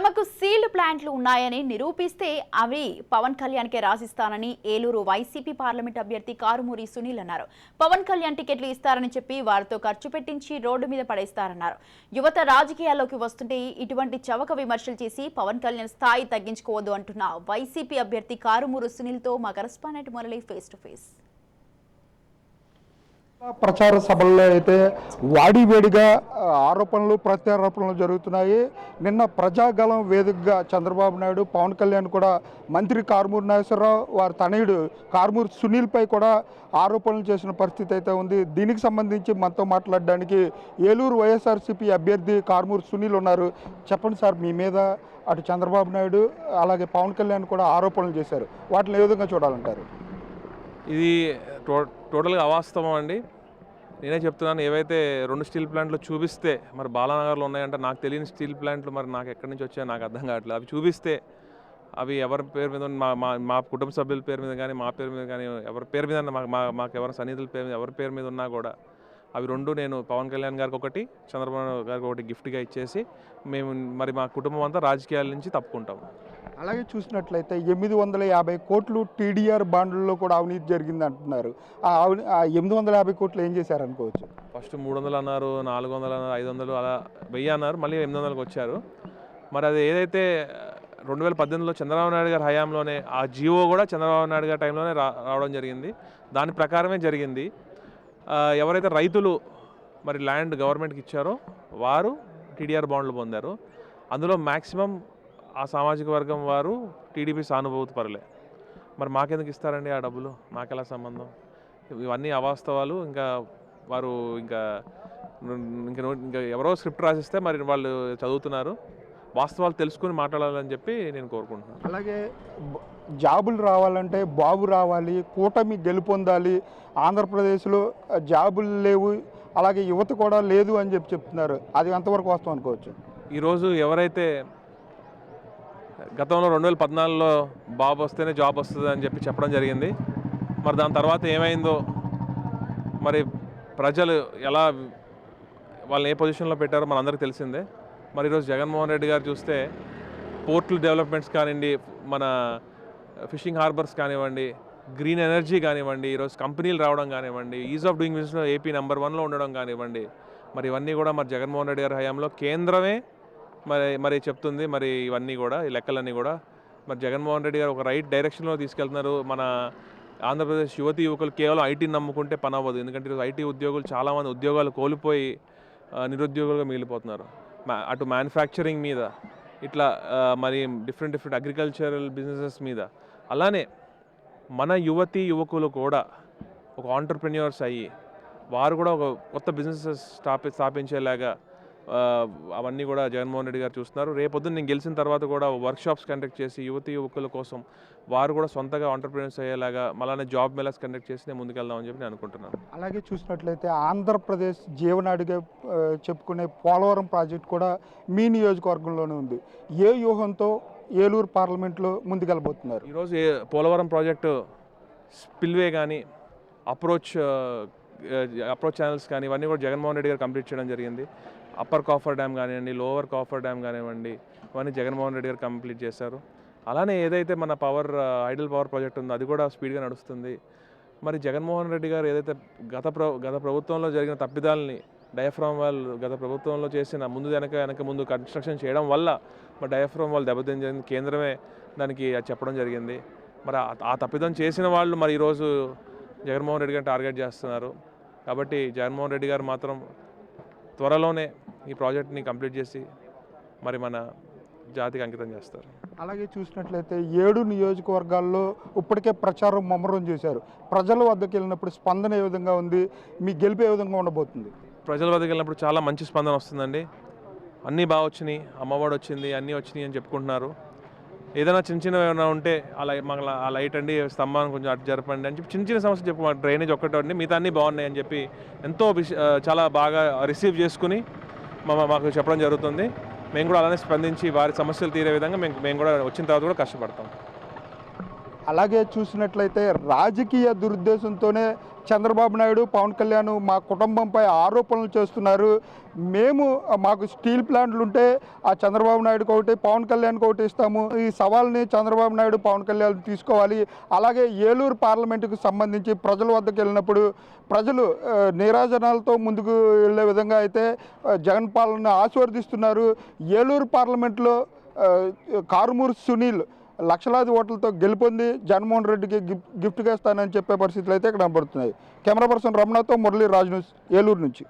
తమకు సీల్డ్ ప్లాంట్లు ఉన్నాయని నిరూపిస్తే అవి పవన్ కళ్యాణ్కే రాసిస్తానని ఏలూరు వైసీపీ పార్లమెంట్ అభ్యర్థి కారుమూరి సునీల్ అన్నారు. పవన్ కళ్యాణ్ టికెట్లు ఇస్తారని చెప్పి వారితో ఖర్చు పెట్టించి రోడ్డు మీద పడేస్తారన్నారు. యువత రాజకీయాల్లోకి వస్తుంటే ఇటువంటి చవక విమర్శలు చేసి పవన్ కళ్యాణ్ స్థాయి తగ్గించుకోవద్దు అంటున్న వైసీపీ అభ్యర్థి కారుమూరి సునీల్తో మా correspondent Murali face to face. ప్రచార సభల్లో అయితే వాడివేడిగా ఆరోపణలు ప్రత్యారోపణలు జరుగుతున్నాయి. నిన్న ప్రజాగళం వేదికగా చంద్రబాబు నాయుడు, పవన్ కళ్యాణ్ కూడా మంత్రి కారుమూరి నాగేశ్వరరావు వారి తనయుడు కారుమూరి సునీల్పై కూడా ఆరోపణలు చేసిన పరిస్థితి అయితే ఉంది. దీనికి సంబంధించి మనతో మాట్లాడడానికి ఏలూరు వైఎస్ఆర్సీపీ అభ్యర్థి కారుమూరి సునీల్ ఉన్నారు. చెప్పండి సార్, మీ మీద అటు చంద్రబాబు నాయుడు అలాగే పవన్ కళ్యాణ్ కూడా ఆరోపణలు చేశారు. వాటిని ఏ విధంగా చూడాలంటారు? ఇది టోటల్గా అవాస్తవం అండి. నేనే చెప్తున్నాను, ఏవైతే 2 స్టీల్ ప్లాంట్లు చూపిస్తే మరి బాలానగర్లో ఉన్నాయంటే నాకు తెలియని స్టీల్ ప్లాంట్లు మరి నాకు ఎక్కడి నుంచి వచ్చాయో నాకు అర్థం కావట్లేదు. అవి చూపిస్తే అవి ఎవరి పేరు మీద మా కుటుంబ సభ్యుల పేరు మీద కానీ మా పేరు మీద కానీ ఎవరి పేరు మీద మాకు ఎవరి సన్నిధుల పేరు మీద ఎవరి పేరు మీద ఉన్నా కూడా అవి 2 నేను పవన్ కళ్యాణ్ గారికి ఒకటి, చంద్రబాబు గారికి ఒకటి గిఫ్ట్గా ఇచ్చేసి మేము మరి మా కుటుంబం అంతా రాజకీయాల నుంచి తప్పుకుంటాము. అలాగే చూసినట్లయితే 850 కోట్లు టీడీఆర్ బాండ్లలో కూడా అవినీతి జరిగింది అంటున్నారు. ఆ 850 కోట్లు ఏం చేశారు అనుకోవచ్చు? ఫస్ట్ 300 అన్నారు, 400 అన్నారు, 500 అలా 1000 అన్నారు, మళ్ళీ 800కి వచ్చారు. మరి అది ఏదైతే 2018లో చంద్రబాబు నాయుడు గారి హయాంలోనే ఆ జీవో కూడా చంద్రబాబు నాయుడు గారి టైంలోనే రావడం జరిగింది. దాని ప్రకారమే జరిగింది. ఎవరైతే రైతులు మరి ల్యాండ్ గవర్నమెంట్కి ఇచ్చారో వారు టీడీఆర్ బాండ్లు పొందారు. అందులో మ్యాక్సిమం ఆ సామాజిక వర్గం వారు టీడీపీ సానుభూతి పరలే. మరి మాకెందుకు ఇస్తారండి ఆ డబ్బులు? మాకెలా సంబంధం? ఇవన్నీ అవాస్తవాలు. ఇంకా వారు ఇంకా ఎవరో స్క్రిప్ట్ రాసిస్తే మరి వాళ్ళు చదువుతున్నారు. వాస్తవాలు తెలుసుకుని మాట్లాడాలని చెప్పి నేను కోరుకుంటున్నాను. అలాగే జాబులు రావాలంటే బాబు రావాలి, కూటమి గెలుపొందాలి, ఆంధ్రప్రదేశ్లో జాబులు లేవు, అలాగే యువత కూడా లేదు అని చెప్తున్నారు. అది ఎంతవరకు వాస్తవం అనుకోవచ్చు? ఈరోజు ఎవరైతే గతంలో 2014లో బాబు వస్తేనే జాబ్ వస్తుంది అని చెప్పి చెప్పడం జరిగింది, మరి దాని తర్వాత ఏమైందో మరి ప్రజలు ఎలా వాళ్ళని ఏ పొజిషన్లో పెట్టారో మనందరికీ తెలిసిందే. మరి ఈరోజు జగన్మోహన్ రెడ్డి గారు చూస్తే పోర్టుల డెవలప్మెంట్స్ కానివ్వండి, మన ఫిషింగ్ హార్బర్స్ కానివ్వండి, గ్రీన్ ఎనర్జీ కానివ్వండి, ఈరోజు కంపెనీలు రావడం కానివ్వండి, ఈజ్ ఆఫ్ డూయింగ్ బిజినెస్లో ఏపీ నెంబర్ 1లో ఉండడం కానివ్వండి, మరి ఇవన్నీ కూడా మరి జగన్మోహన్ రెడ్డి గారి హయాంలో కేంద్రమే మరి చెప్తుంది. మరి ఇవన్నీ కూడా ఈ లెక్కలన్నీ కూడా మరి జగన్మోహన్ రెడ్డి గారు ఒక రైట్ డైరెక్షన్లో తీసుకెళ్తున్నారు. మన ఆంధ్రప్రదేశ్ యువతీ యువకులు కేవలం ఐటీని నమ్ముకుంటే పని అవ్వదు. ఎందుకంటే ఈరోజు ఐటీ ఉద్యోగులు చాలామంది ఉద్యోగాలు కోల్పోయి నిరుద్యోగులుగా మిగిలిపోతున్నారు. అటు మ్యానుఫ్యాక్చరింగ్ మీద, ఇట్లా మరి డిఫరెంట్ అగ్రికల్చరల్ బిజినెసెస్ మీద. అలానే మన యువతీ యువకులు కూడా ఒక ఆంటర్ప్రెన్యూర్స్ అయ్యి వారు కూడా ఒక కొత్త బిజినెసెస్ స్థాపించేలాగా అవన్నీ కూడా జగన్మోహన్ రెడ్డి గారు చూస్తున్నారు. రేపొద్దున నేను గెలిచిన తర్వాత కూడా వర్క్షాప్స్ కండక్ట్ చేసి యువతీ యువకుల కోసం వారు కూడా సొంతగా ఆంటర్ప్రెన్యూర్స్ అయ్యేలాగా మళ్ళీ జాబ్ మేళాస్ కండక్ట్ చేసి నేను ముందుకెళ్దామని చెప్పి నేను అనుకుంటున్నాను. అలాగే చూసినట్లయితే ఆంధ్రప్రదేశ్ జీవనాడిగా చెప్పుకునే పోలవరం ప్రాజెక్ట్ కూడా మీ నియోజకవర్గంలోనే ఉంది. ఏ వ్యూహంతో ఏలూరు పార్లమెంట్లో ముందుకెళ్ళబోతున్నారు? ఈరోజు పోలవరం ప్రాజెక్టు స్పిల్వే కానీ అప్రోచ్ ఛానల్స్ కానీ ఇవన్నీ కూడా జగన్మోహన్ రెడ్డి గారు కంప్లీట్ చేయడం జరిగింది. అప్పర్ కాఫర్ డ్యామ్ కానివ్వండి, లోవర్ కాఫర్ డ్యామ్ కానివ్వండి, ఇవన్నీ జగన్మోహన్ రెడ్డి గారు కంప్లీట్ చేశారు. అలానే ఏదైతే మన ఐడల్ పవర్ ప్రాజెక్ట్ ఉందో అది కూడా స్పీడ్గా నడుస్తుంది. మరి జగన్మోహన్ రెడ్డి గారు ఏదైతే గత ప్రభుత్వంలో జరిగిన తప్పిదాలని డయాఫ్రామ్ వాళ్ళు గత ప్రభుత్వంలో చేసిన వెనక ముందు కన్స్ట్రక్షన్ చేయడం వల్ల మరి డయాఫ్రామ్ వాళ్ళు దెబ్బతిని జరిగింది. కేంద్రమే దానికి చెప్పడం జరిగింది. మరి ఆ తప్పిదం చేసిన వాళ్ళు మరి ఈరోజు జగన్మోహన్ రెడ్డి గారిని టార్గెట్ చేస్తున్నారు. కాబట్టి జగన్మోహన్ రెడ్డి గారు మాత్రం త్వరలోనే ఈ ప్రాజెక్ట్ని కంప్లీట్ చేసి మరి మన జాతికి అంకితం చేస్తారు. అలాగే చూసినట్లయితే 7 నియోజకవర్గాల్లో ఇప్పటికే ప్రచారం ముమ్మరం చేశారు. ప్రజల వద్దకు వెళ్ళినప్పుడు స్పందన ఏ విధంగా ఉంది? మీ గెలుపు ఏ విధంగా ఉండబోతుంది? ప్రజల వద్దకు వెళ్ళినప్పుడు చాలా మంచి స్పందన వస్తుందండి. అన్నీ బాగా వచ్చినాయి, అమ్మఒడి వచ్చింది, అన్నీ వచ్చినాయి అని చెప్పుకుంటున్నారు. ఏదైనా చిన్నవి ఏమైనా ఉంటే మాకు ఆ లైట్ అండి, స్తంభాన్ని కొంచెం అటు జరపండి అని చెప్పి చిన్న సమస్య చెప్పు, మాకు డ్రైనేజ్ ఒక్కటే అండి, మిగతా అన్నీ బాగున్నాయి అని చెప్పి ఎంతో చాలా బాగా రిసీవ్ చేసుకుని మాకు చెప్పడం జరుగుతుంది. మేము కూడా అలానే స్పందించి వారి సమస్యలు తీరే విధంగా మేము కూడా వచ్చిన తర్వాత కూడా కష్టపడతాం. అలాగే చూసినట్లయితే రాజకీయ దురుద్దేశంతోనే చంద్రబాబు నాయుడు పవన్ కళ్యాణ్ మా కుటుంబంపై ఆరోపణలు చేస్తున్నారు. మాకు స్టీల్ ప్లాంట్లు ఉంటే ఆ చంద్రబాబు నాయుడుకి ఒకటి పవన్ కళ్యాణ్కి ఒకటి ఇస్తాము. ఈ సవాల్ని చంద్రబాబు నాయుడు పవన్ కళ్యాణ్ తీసుకోవాలి. అలాగే ఏలూరు పార్లమెంటుకు సంబంధించి ప్రజల వద్దకు వెళ్ళినప్పుడు ప్రజలు నీరాజనాలతో ముందుకు వెళ్ళే విధంగా అయితే జగన్ పాలనను ఆశీర్వదిస్తున్నారు. ఏలూరు పార్లమెంట్లో కారుమూరి సునీల్ లక్షలాది ఓట్లతో గెలుపొంది జగన్మోహన్ రెడ్డికి గిఫ్ట్గా ఇస్తానని చెప్పే పరిస్థితులు అయితే ఇక్కడ కనబడుతున్నాయి. కెమెరా పర్సన్ రమణతో మురళీ రాజ్ న్యూస్ ఏలూరు నుంచి.